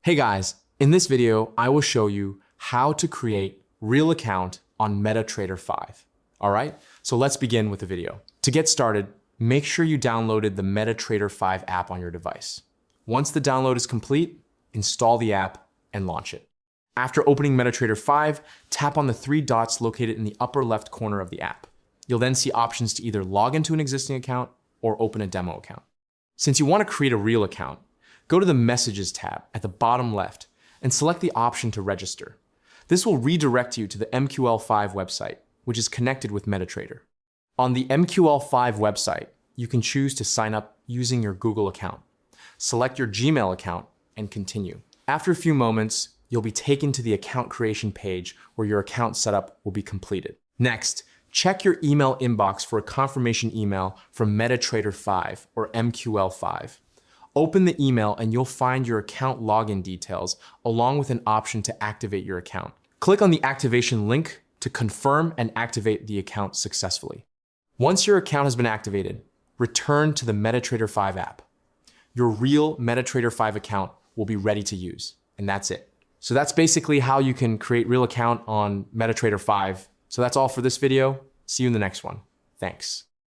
Hey guys, in this video, I will show you how to create real account on MetaTrader 5. All right, so let's begin with the video. To get started, make sure you downloaded the MetaTrader 5 app on your device. Once the download is complete, install the app and launch it. After opening MetaTrader 5, tap on the three dots located in the upper left corner of the app. You'll then see options to either log into an existing account or open a demo account. Since you want to create a real account, go to the Messages tab at the bottom left and select the option to register. This will redirect you to the MQL5 website, which is connected with MetaTrader. On the MQL5 website, you can choose to sign up using your Google account. Select your Gmail account and continue. After a few moments, you'll be taken to the account creation page where your account setup will be completed. Next, check your email inbox for a confirmation email from MetaTrader 5 or MQL5. Open the email and you'll find your account login details along with an option to activate your account. Click on the activation link to confirm and activate the account successfully. Once your account has been activated, return to the MetaTrader 5 app. Your real MetaTrader 5 account will be ready to use, and that's it. So that's basically how you can create real account on MetaTrader 5. So that's all for this video. See you in the next one. Thanks.